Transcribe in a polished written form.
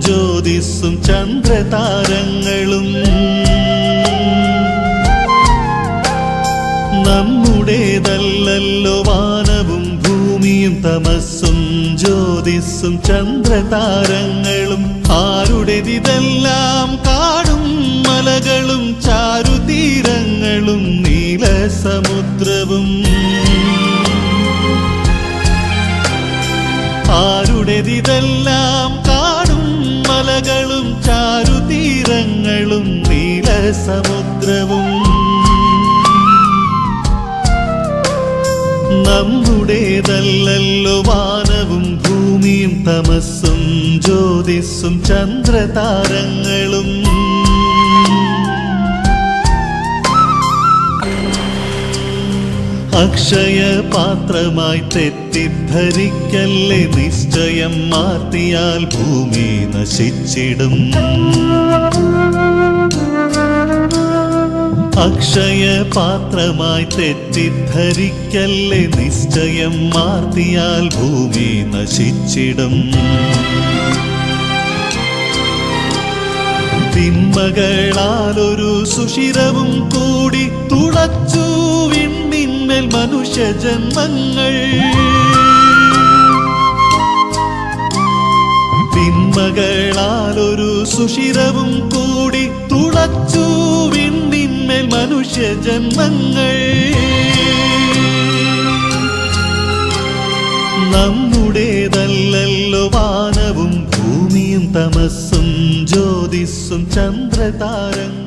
ജ്യോതിസ്സും ചന്ദ്രതാരങ്ങളും നമ്മുടേതല്ലല്ലോ വാനവും ഭൂമിയും തമസ്സും ജ്യോതിസ്സും ചന്ദ്രതാരങ്ങളും ആരുടേതിതെല്ലാം കാടും മലകളും ചാരുതീരങ്ങളും നീലസമുദ്രവും ആരുടേതിതെല്ലാം കാടും മലകളും ചാരുതീരങ്ങളും നീലസമുദ്രവും നമ്മുടേതല്ലല്ലോ വാനവും ഭൂമിയും തമസ്സും ജ്യോതിസ്സും ചന്ദ്രതാരങ്ങളും അക്ഷയപാത്രമായി തെറ്റിദ്ധരിക്കല്ലേ നിശ്ചയം മാറ്റിയാൽ ഭൂമി നശിച്ചിടും അക്ഷയപാത്രമായി തെറ്റിദ്ധരിക്കല്ലേ നിശ്ചയം മാറ്റിയാൽ ഭൂമി നശിച്ചിടും തിന്മകളാലൊരു സുഷിരവും കൂടി തുളച്ചു വിണ്ണിന്മേൽ മനുഷ്യജന്മങ്ങൾ തിന്മകളാലൊരു സുഷിരവും കൂടി തുളച്ചു വിണ്ണിന്മേൽ മനുഷ്യജന്മങ്ങൾ നമ്മുടേതല്ലല്ലോ വാനവും ഭൂമിയും തമസ്സും ജ്യോതിസ്സും ചന്ദ്രതാരങ്ങളും